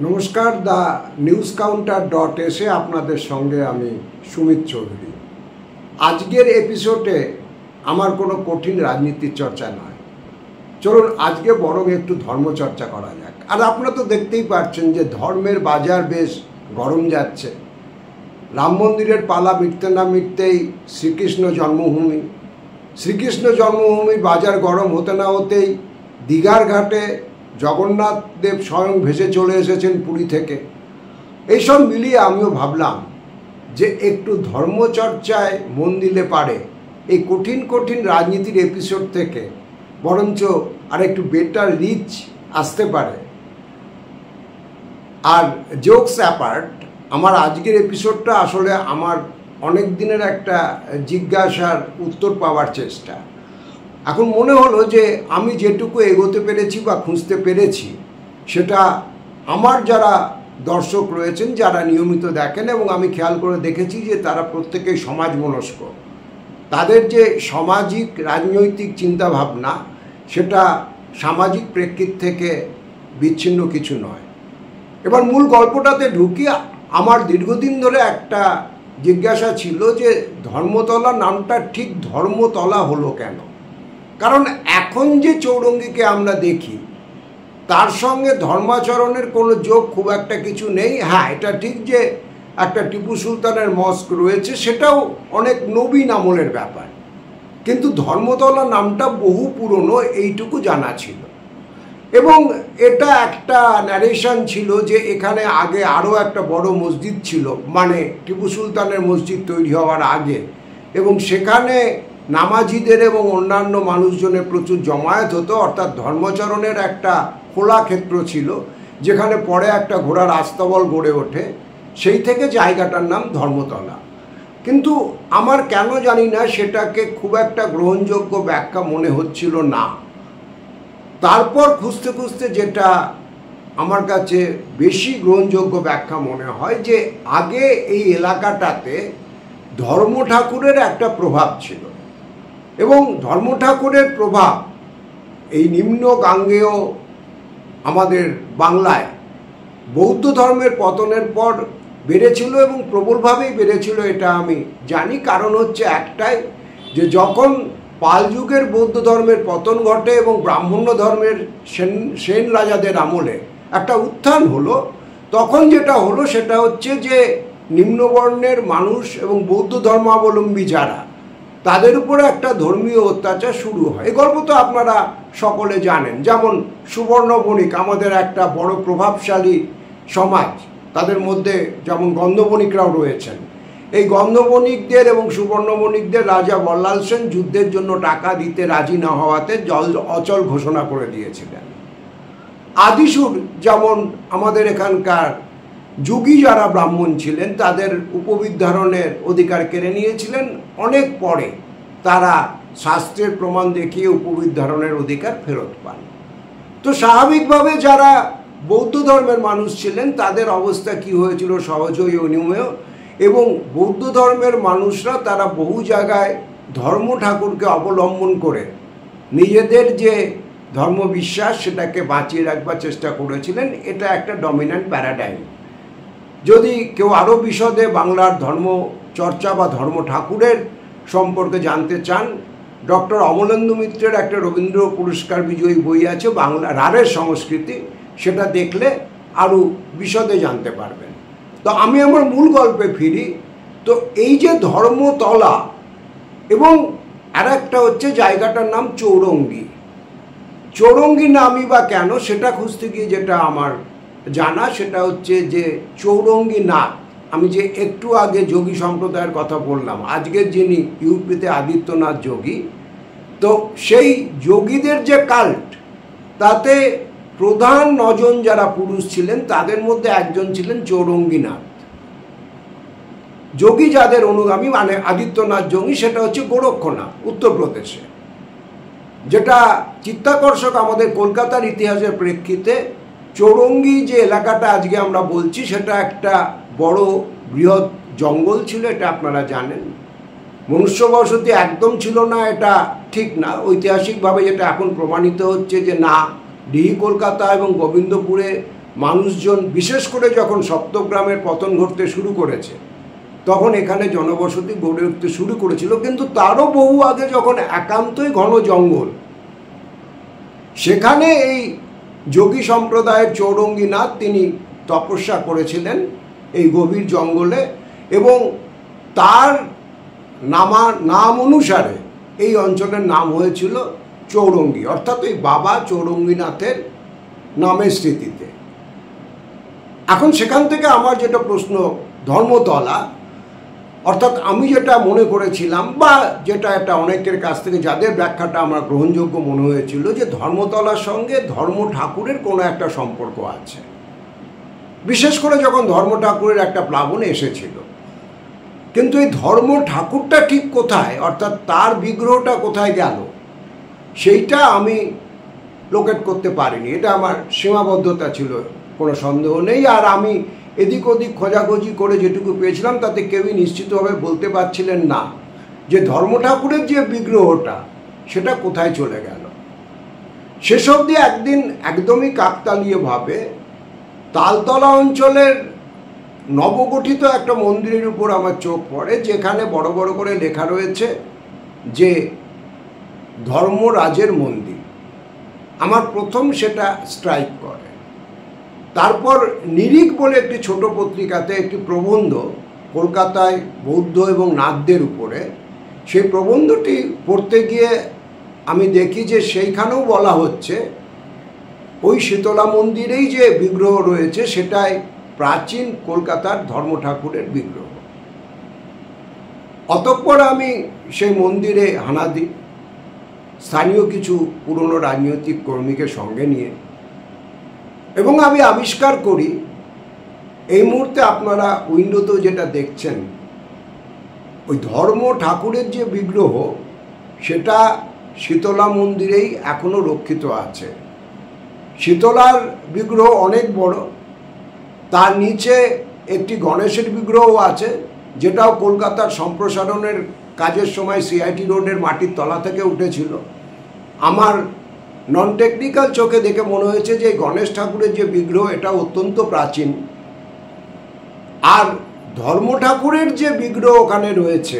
নমস্কার, the news counter .এসে আপনাদের সঙ্গে আমি সুমিত চৌধুরী। আজকের এপিসোডে আমার কোনো কঠিন রাজনীতির চর্চা নয়। চলুন আজকে বরং একটু ধর্মচর্চা করা যাক। আর আপনারা তো দেখতেই পাচ্ছেন যে ধর্মের বাজার বেশ গরম যাচ্ছে। রাম মন্দিরের পালা মিটতে না মিটতেই শ্রীকৃষ্ণ জন্মভূমির বাজার গরম হতে না হতেই দীঘার ঘাটে জগন্নাথ দেব স্বয়ং ভেসে চলে এসেছেন পুরী থেকে। এইসব মিলিয়ে আমিও ভাবলাম যে একটু ধর্মচর্চায় মন দিলে পারে এই কঠিন কঠিন রাজনীতির এপিসোড থেকে বরঞ্চ আর একটু বেটার রিচ আসতে পারে। আর জোকস অ্যাপার্ট, আমার আজকের এপিসোডটা আসলে আমার অনেক দিনের একটা জিজ্ঞাসার উত্তর পাওয়ার চেষ্টা। এখন মনে হলো যে আমি যেটুকু এগোতে পেরেছি বা খুঁজতে পেরেছি সেটা আমার যারা দর্শক রয়েছেন, যারা নিয়মিত দেখেন, এবং আমি খেয়াল করে দেখেছি যে তারা প্রত্যেকেই সমাজমনস্ক। তাদের যে সামাজিক রাজনৈতিক চিন্তাভাবনা সেটা সামাজিক প্রেক্ষিত থেকে বিচ্ছিন্ন কিছু নয়। এবার মূল গল্পটাতে ঢুকি। আমার দীর্ঘদিন ধরে একটা জিজ্ঞাসা ছিল যে ধর্মতলা নামটা ঠিক ধর্মতলা হলো কেন? কারণ এখন যে চৌরঙ্গিকে আমরা দেখি তার সঙ্গে ধর্মাচরণের কোনো যোগ খুব একটা কিছু নেই। হ্যাঁ, এটা ঠিক যে একটা টিপু সুলতানের মস্ক রয়েছে, সেটাও অনেক নবীন আমলের ব্যাপার, কিন্তু ধর্মতলা নামটা বহু পুরনো এইটুকু জানা ছিল। এবং এটা একটা ন্যারেশন ছিল যে এখানে আগে আরও একটা বড় মসজিদ ছিল, মানে টিপু সুলতানের মসজিদ তৈরি হওয়ার আগে, এবং সেখানে নামাজিদের এবং অন্যান্য মানুষজনের প্রচুর জমায়েত হতো, অর্থাৎ ধর্মাচরণের একটা খোলা ক্ষেত্র ছিল যেখানে পরে একটা ঘোড়ার আস্তাবল গড়ে ওঠে। সেই থেকে জায়গাটার নাম ধর্মতলা। কিন্তু আমার কেন জানি না সেটাকে খুব একটা গ্রহণযোগ্য ব্যাখ্যা মনে হচ্ছিল না। তারপর খুঁজতে খুঁজতে যেটা আমার কাছে বেশি গ্রহণযোগ্য ব্যাখ্যা মনে হয় যে আগে এই এলাকাটাতে ধর্ম ঠাকুরের একটা প্রভাব ছিল, এবং ধর্ম ঠাকুরের প্রভাব এই নিম্ন গাঙ্গেয় আমাদের বাংলায় বৌদ্ধ ধর্মের পতনের পর বেড়েছিল, এবং প্রবলভাবেই বেড়েছিল এটা আমি জানি। কারণ হচ্ছে একটাই, যে যখন পাল যুগের বৌদ্ধ ধর্মের পতন ঘটে এবং ব্রাহ্মণ্য ধর্মের সেন রাজাদের আমলে একটা উত্থান হলো, তখন যেটা হলো সেটা হচ্ছে যে নিম্নবর্ণের মানুষ এবং বৌদ্ধ ধর্মাবলম্বী যারা, তাদের উপরে একটা ধর্মীয় অত্যাচার শুরু হয়। এই গল্প তো আপনারা সকলে জানেন। যেমন সুবর্ণ বণিক আমাদের একটা বড় প্রভাবশালী সমাজ, তাদের মধ্যে যেমন গন্ধ বণিকরাও রয়েছেন। এই গন্ধ বণিকদের এবং সুবর্ণ বণিকদের রাজা বল্লাল সেন যুদ্ধের জন্য টাকা দিতে রাজি না হওয়াতে অচল ঘোষণা করে দিয়েছিলেন। আদিসুর যেমন আমাদের এখানকার যোগী যারা ব্রাহ্মণ ছিলেন তাদের উপবিধারণের অধিকার কেড়ে নিয়েছিলেন। অনেক পরে তারা শাস্ত্রের প্রমাণ দেখিয়ে উপবিধারণের অধিকার ফেরত পান। তো স্বাভাবিকভাবে যারা বৌদ্ধ ধর্মের মানুষ ছিলেন তাদের অবস্থা কি হয়েছিল সহজই অনুমেয়, এবং বৌদ্ধ ধর্মের মানুষরা তারা বহু জায়গায় ধর্ম ঠাকুরকে অবলম্বন করে নিজেদের যে ধর্মবিশ্বাস সেটাকে বাঁচিয়ে রাখবার চেষ্টা করেছিলেন। এটা একটা ডমিন্যান্ট প্যারাডাইম। যদি কেউ আরও বিশদে বাংলার ধর্ম চর্চা বা ধর্ম ঠাকুরের সম্পর্কে জানতে চান, ডক্টর অমলেন্দু মিত্রের একটা রবীন্দ্র পুরস্কার বিজয়ী বই আছে বাংলা রাঢ়ের সংস্কৃতি, সেটা দেখলে আরও বিশদে জানতে পারবেন। তো আমি আমার মূল গল্পে ফিরি। তো এই যে ধর্মতলা, এবং আর একটা হচ্ছে জায়গাটার নাম চৌরঙ্গি। চৌরঙ্গি নামই বা কেন সেটা খুঁজতে গিয়ে যেটা আমার জানা সেটা হচ্ছে যে চৌরঙ্গি নাথ, আমি যে একটু আগে যোগী সম্প্রদায়ের কথা বললাম, আজকের যিনি ইউপিতে আদিত্যনাথ যোগী, তো সেই যোগীদের যে কাল্ট, তাতে প্রধান 9 জন যারা পুরুষ ছিলেন তাদের মধ্যে একজন ছিলেন চৌরঙ্গীনাথ। যোগী যাদের অনুগামী, মানে আদিত্যনাথ যোগী, সেটা হচ্ছে গোরক্ষনাথ উত্তরপ্রদেশে। যেটা চিত্তাকর্ষক আমাদের কলকাতার ইতিহাসের প্রেক্ষিতে, চৌরঙ্গি যে এলাকাটা আজকে আমরা বলছি সেটা একটা বড় বৃহৎ জঙ্গল ছিল, এটা আপনারা জানেন। মনুষ্য বসতি একদম ছিল না এটা ঠিক না। ঐতিহাসিকভাবে যেটা এখন প্রমাণিত হচ্ছে যে না, ডিহি কলকাতা এবং গোবিন্দপুরে মানুষজন, বিশেষ করে যখন সপ্তগ্রামের পতন ঘটতে শুরু করেছে তখন এখানে জনবসতি গড়ে উঠতে শুরু করেছিল। কিন্তু তারও বহু আগে যখন একান্তই ঘন জঙ্গল, সেখানে এই যোগী সম্প্রদায়ের চৌরঙ্গীনাথ তিনি তপস্যা করেছিলেন এই গভীর জঙ্গলে, এবং তার নাম অনুসারে এই অঞ্চলের নাম হয়েছিল চৌরঙ্গী, অর্থাৎ এই বাবা চৌরঙ্গীনাথের নামের স্মৃতিতে। এখন সেখান থেকে আমার যেটা প্রশ্ন, ধর্মতলা, অর্থাৎ আমি যেটা মনে করেছিলাম বা যেটা একটা অনেকের কাছ থেকে যাদের ব্যাখ্যাটা আমার গ্রহণযোগ্য মনে হয়েছিল, যে ধর্মতলার সঙ্গে ধর্ম ঠাকুরের কোনো একটা সম্পর্ক আছে, বিশেষ করে যখন ধর্ম ঠাকুরের একটা প্লাবন এসেছিল। কিন্তু এই ধর্ম ঠাকুরটা ঠিক কোথায়, অর্থাৎ তার বিগ্রহটা কোথায় গেল, সেইটা আমি লোকেট করতে পারিনি। এটা আমার সীমাবদ্ধতা ছিল, কোনো সন্দেহ নেই। আর আমি এদিক ওদিক খোঁজাখুঁজি করে যেটুকু পেয়েছিলাম তাতে কেউই নিশ্চিতভাবে বলতে পারছিলেন না যে ধর্ম ঠাকুরের যে বিগ্রহটা সেটা কোথায় চলে গেল। শেষ অবধি একদিন একদমই কাকতালীয়ভাবে তালতলা অঞ্চলের নবগঠিত একটা মন্দিরের উপর আমার চোখ পড়ে, যেখানে বড় বড় করে লেখা রয়েছে যে ধর্মরাজের মন্দির। আমার প্রথম সেটা স্ট্রাইক করে। তারপর নিরিখ বলে একটি ছোট পত্রিকাতে একটি প্রবন্ধ, কলকাতায় বৌদ্ধ এবং নাথদের উপরে, সেই প্রবন্ধটি পড়তে গিয়ে আমি দেখি যে সেইখানেও বলা হচ্ছে ওই শীতলা মন্দিরেই যে বিগ্রহ রয়েছে সেটাই প্রাচীন কলকাতার ধর্ম ঠাকুরের বিগ্রহ। অতঃপর আমি সেই মন্দিরে হানা দিই, স্থানীয় কিছু পুরনো রাজনৈতিক কর্মীকে সঙ্গে নিয়ে, এবং আমি আবিষ্কার করি এই মুহূর্তে আপনারা উইন্ডোতেও যেটা দেখছেন, ওই ধর্ম ঠাকুরের যে বিগ্রহ সেটা শীতলা মন্দিরেই এখনো রক্ষিত আছে। শীতলার বিগ্রহ অনেক বড়, তার নিচে একটি গণেশের বিগ্রহও আছে, যেটাও কলকাতার সম্প্রসারণের কাজের সময় সিআইটি রোডের মাটির তলা থেকে উঠেছিল। আমার নন টেকনিক্যাল চোখে দেখে মনে হয়েছে যে গণেশ ঠাকুরের যে বিগ্রহ এটা অত্যন্ত প্রাচীন। আর ধর্ম ঠাকুরের যে বিগ্রহ ওখানে রয়েছে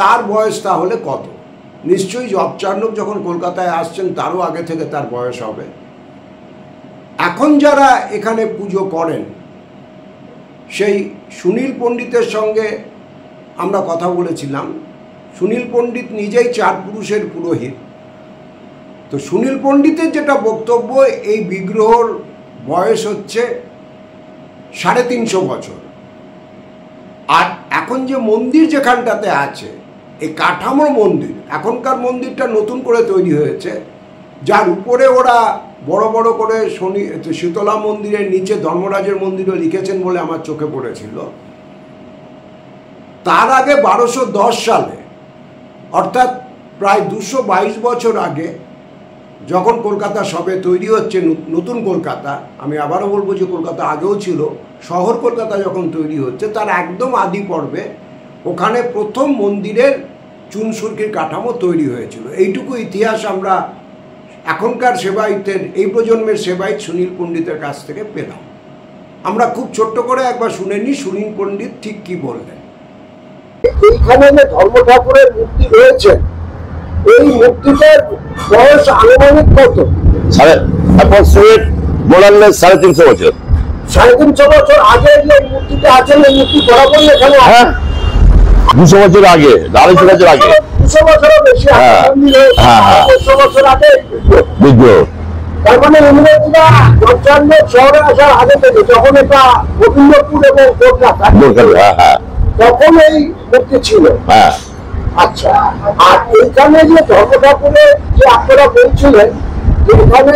তার বয়স তাহলে কত? নিশ্চয়ই জব চার্নক যখন কলকাতায় আসছেন তারও আগে থেকে তার বয়স হবে। এখন যারা এখানে পুজো করেন, সেই সুনীল পণ্ডিতের সঙ্গে আমরা কথা বলেছিলাম। সুনীল পণ্ডিত নিজেই 4 পুরুষের পুরোহিত। তো সুনীল পণ্ডিতের যেটা বক্তব্য, এই বিগ্রহর বয়স হচ্ছে 350 বছর। আর এখন যে মন্দির যেখানটাতে আছে, এই কাঠামোর মন্দির, এখনকার মন্দিরটা নতুন করে তৈরি হয়েছে, যার উপরে ওরা বড় বড় করে শীতলা মন্দিরের নিচে ধর্মরাজের মন্দিরও লিখেছেন বলে আমার চোখে পড়েছিল। তার আগে 1210 সালে, অর্থাৎ প্রায় 222 বছর আগে, যখন কলকাতা সবে তৈরি হচ্ছে, নতুন কলকাতা, আমি আবারও বলবো যে কলকাতা আগেও ছিল, শহর কলকাতা যখন তৈরি হচ্ছে তার একদম আদি পর্বে ওখানে প্রথম মন্দিরের চুনসুরকির কাঠামো তৈরি হয়েছিল। এইটুকু ইতিহাস আমরা এখনকার সেবায়িতের, এই প্রজন্মের সেবায়িত সুনীল পণ্ডিতের কাছ থেকে পেলাম। আমরা খুব ছোট্ট করে একবার শুনে নিই সুনীল পণ্ডিত ঠিক কি বললেন। এইখানে যে ধর্ম ঠাকুরের মূর্তি রয়েছে, এই মূর্তিটার বয়স আনুমানিক কত? 350 বছর। 350 বছর আগে যে মূর্তিটা আছে, এই মূর্তি বরাবর এখানে 200 বছর আগে, 250 বছর আগে, 200 বছরও বেশি আগে, 200 বছর আগে বিগ্রহ। তার মানে ইংরেজরা শহরে আসার আগে থেকে, যখন এটা গোবিন্দপুর এবং কলকাতা, তখন এই মূর্তি ছিল। আচ্ছা, আর এখানে যে ধর্ম ঠাকুরের যে আপনারা বলছিলেন যে এখানে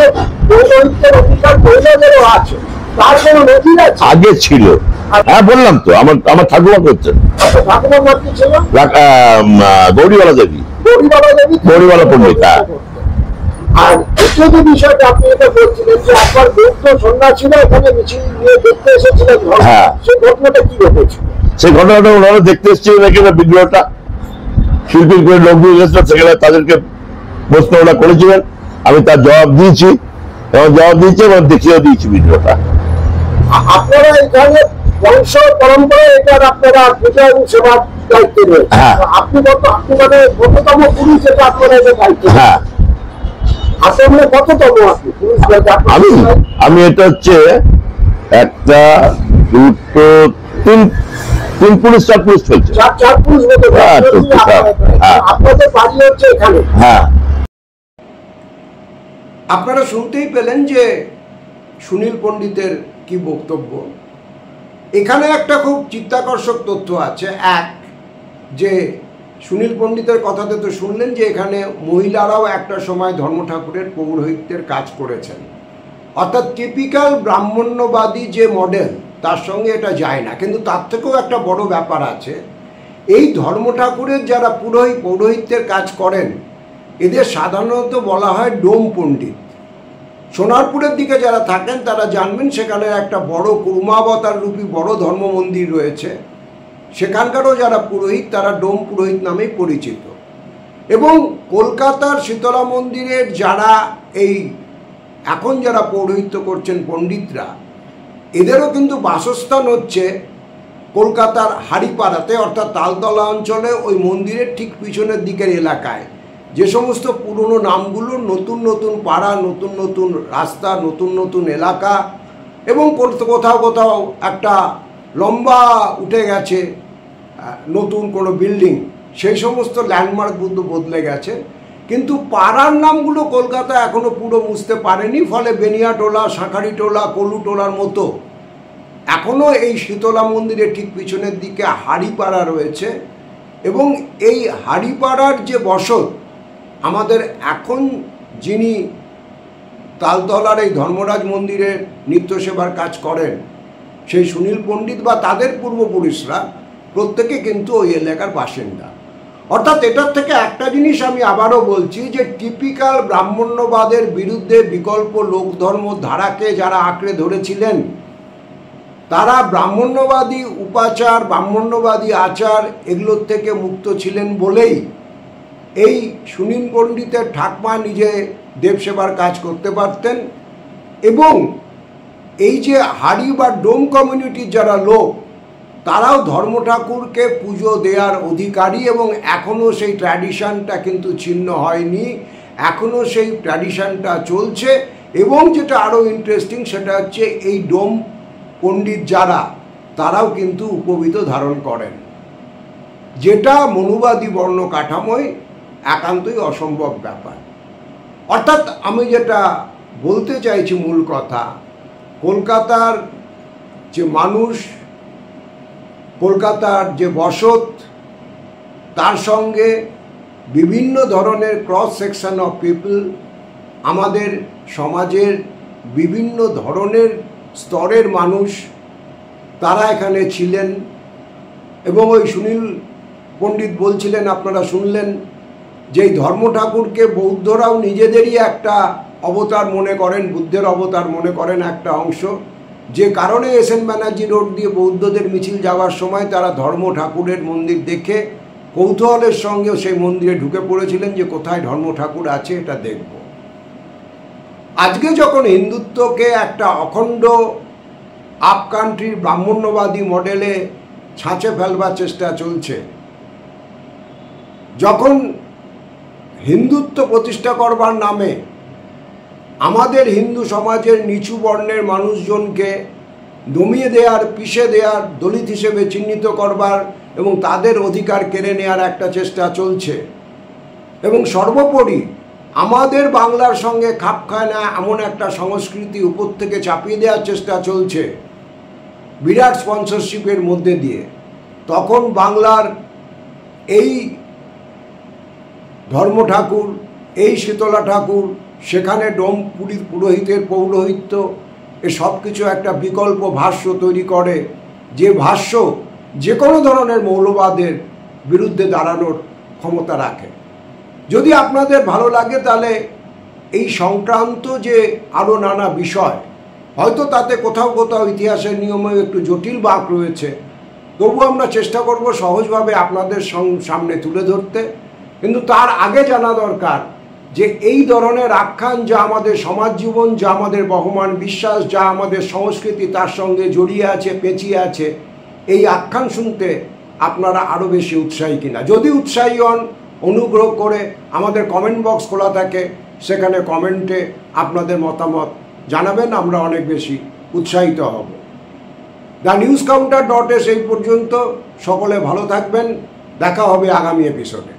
পৌরোহিত্যের অধিকার মহিলাদেরও আছে, তার কোনো নজির আছে? আগে ছিল, হ্যাঁ বললাম তো, আমার ঠাকুমা করছেন। ঠাকুমার নাম কি ছিল? গৌরীবালা দেবী, গৌরীবালা পণ্ডিত। আর দ্বিতীয় যে বিষয়টা আপনি এটা বলছিলেন যে একবার বৌদ্ধ সন্ন্যাসীরা এখানে মিছিল নিয়ে দেখতে এসেছিলেন, সেই ঘটনাটা কি ঘটেছিল? সেই ঘটনাটা ওনারা দেখতে এসেছিলেন এখানে বিগ্রহটা, শিল্পীর করে লোকগুলো এসেছিল, সেখানে তাদেরকে প্রশ্ন ওরা করেছিলেন, আমি তার জবাব দিয়েছি এবং দেখিয়েও দিয়েছি বিগ্রহটা। আপনারা এখানে বংশ পরম্পরা এটার আপনারা পূজা এবং সেবার দায়িত্ব রয়েছে। আপনি মানে কততম পুরুষ যেটা আপনারা এটা দায়িত্ব? হ্যাঁ, আসলে কততম আপনি পুরুষ? আমি এটা হচ্ছে একটা, দুটো, তিন পুরুষ, 4 পুরুষ হচ্ছে। 4 পুরুষ মতো। আপনাদের বাড়ি হচ্ছে এখানে? হ্যাঁ। আপনারা শুনতেই পেলেন যে সুনীল পণ্ডিতের কি বক্তব্য। এখানে একটা খুব চিত্তাকর্ষক তথ্য আছে। এক, যে সুনীল পণ্ডিতের কথাতে তো শুনলেন যে এখানে মহিলারাও একটা সময় ধর্ম ঠাকুরের পৌরোহিত্যের কাজ করেছেন, অর্থাৎ টিপিক্যাল ব্রাহ্মণ্যবাদী যে মডেল তার সঙ্গে এটা যায় না। কিন্তু তার থেকেও একটা বড় ব্যাপার আছে, এই ধর্ম ঠাকুরের যারা পৌরোহিত্যের কাজ করেন এদের সাধারণত বলা হয় ডোম পণ্ডিত। সোনারপুরের দিকে যারা থাকেন তারা জানবেন সেখানে একটা বড় কুর্মাবতার রূপী বড় ধর্ম মন্দির রয়েছে, সেখানকারও যারা পুরোহিত তারা ডোম পুরোহিত নামেই পরিচিত। এবং কলকাতার শীতলা মন্দিরের যারা এই এখন যারা পৌরোহিত্য করছেন পণ্ডিতরা, এদেরও কিন্তু বাসস্থান হচ্ছে কলকাতার হাড়িপাড়াতে, অর্থাৎ তালতলা অঞ্চলে ওই মন্দিরের ঠিক পিছনের দিকের এলাকায়। যে সমস্ত পুরনো নামগুলো নতুন নতুন পাড়া, নতুন নতুন রাস্তা, নতুন নতুন এলাকা, এবং কোথাও কোথাও একটা লম্বা উঠে গেছে নতুন কোনো বিল্ডিং, সেই সমস্ত ল্যান্ডমার্ক কিন্তু বদলে গেছে। কিন্তু পাড়ার নামগুলো কলকাতা এখনও পুরো মুছতে পারেনি, ফলে বেনিয়াটোলা, শাঁখারিটোলা, কলুটোলার মতো এখনও এই শীতলা মন্দিরের ঠিক পিছনের দিকে হাড়িপাড়া রয়েছে। এবং এই হাড়িপাড়ার যে বসত, আমাদের এখন যিনি তালতলার এই ধর্মরাজ মন্দিরের নিত্য সেবার কাজ করেন সেই সুনীল পণ্ডিত বা তাদের পূর্বপুরুষরা প্রত্যেকে কিন্তু ওই এলাকার বাসিন্দা। অর্থাৎ এটার থেকে একটা জিনিস আমি আবারও বলছি যে টিপিক্যাল ব্রাহ্মণ্যবাদের বিরুদ্ধে বিকল্প লোকধর্ম ধারাকে যারা আঁকড়ে ধরেছিলেন তারা ব্রাহ্মণ্যবাদী উপাচার, ব্রাহ্মণ্যবাদী আচার এগুলোর থেকে মুক্ত ছিলেন বলেই এই সুনীল পণ্ডিতের ঠাকমা নিজে দেবসেবার কাজ করতে পারতেন। এবং এই যে হাড়ি বা ডোম কমিউনিটির যারা লোক, তারাও ধর্ম ঠাকুরকে পুজো দেওয়ার অধিকারী, এবং এখনও সেই ট্র্যাডিশনটা কিন্তু ছিন্ন হয়নি, এখনও সেই ট্র্যাডিশনটা চলছে। এবং যেটা আরও ইন্টারেস্টিং সেটা হচ্ছে এই ডোম পণ্ডিত যারা, তারাও কিন্তু উপবীত ধারণ করেন, যেটা মনুবাদী বর্ণ কাঠামোয় একান্তই অসম্ভব ব্যাপার। অর্থাৎ আমি যেটা বলতে চাইছি মূল কথা, কলকাতার যে মানুষ, কলকাতার যে বসত, তার সঙ্গে বিভিন্ন ধরনের ক্রস সেকশন অফ পিপল, আমাদের সমাজের বিভিন্ন ধরনের স্তরের মানুষ তারা এখানে ছিলেন। এবং ওই সুনীল পণ্ডিত বলছিলেন, আপনারা শুনলেন, যে এই ধর্ম ঠাকুরকে বৌদ্ধরাও নিজেদেরই একটা অবতার মনে করেন, বুদ্ধের অবতার মনে করেন একটা অংশ, যে কারণে এসএন ব্যানার্জি রোড দিয়ে বৌদ্ধদের মিছিল যাওয়ার সময় তারা ধর্ম ঠাকুরের মন্দির দেখে কৌতূহলের সঙ্গে সেই মন্দিরে ঢুকে পড়েছিলেন যে কোথায় ধর্ম ঠাকুর আছে এটা দেখব। আজকে যখন হিন্দুত্বকে একটা অখণ্ড আপ কান্ট্রির ব্রাহ্মণ্যবাদী মডেলে ছাঁচে ফেলবার চেষ্টা চলছে, যখন হিন্দুত্ব প্রতিষ্ঠা করবার নামে আমাদের হিন্দু সমাজের নিচু বর্ণের মানুষজনকে দমিয়ে দেওয়ার, পিষে দেওয়ার, দলিত হিসেবে চিহ্নিত করবার এবং তাদের অধিকার কেড়ে নেওয়ার একটা চেষ্টা চলছে, এবং সর্বোপরি আমাদের বাংলার সঙ্গে খাপ খায় না এমন একটা সংস্কৃতি উপর থেকে চাপিয়ে দেওয়ার চেষ্টা চলছে বিরাট স্পন্সরশিপের মধ্যে দিয়ে, তখন বাংলার এই ধর্ম ঠাকুর, এই শীতলা ঠাকুর, সেখানে ডোম পুরোহিতের পৌরোহিত্য, এ সব কিছু একটা বিকল্প ভাষ্য তৈরি করে, যে ভাষ্য যে কোনো ধরনের মৌলবাদের বিরুদ্ধে দাঁড়ানোর ক্ষমতা রাখে। যদি আপনাদের ভালো লাগে তাহলে এই সংক্রান্ত যে আরও নানা বিষয়, হয়তো তাতে কোথাও কোথাও ইতিহাসের নিয়মে একটু জটিল বাঁক রয়েছে, তবু আমরা চেষ্টা করব সহজভাবে আপনাদের সামনে তুলে ধরতে। কিন্তু তার আগে জানা দরকার যে এই ধরনের আখ্যান, যা আমাদের সমাজ জীবন, যা আমাদের বহমান বিশ্বাস, যা আমাদের সংস্কৃতি তার সঙ্গে জড়িয়ে আছে, পেঁচিয়ে আছে, এই আখ্যান শুনতে আপনারা আরও বেশি উৎসাহী কিনা। যদি উৎসাহী হন, অনুগ্রহ করে আমাদের কমেন্ট বক্স খোলা থাকে, সেখানে কমেন্টে আপনাদের মতামত জানাবেন, আমরা অনেক বেশি উৎসাহিত হব। thenewscounter.s এই পর্যন্ত। সকলে ভালো থাকবেন, দেখা হবে আগামী এপিসোডে।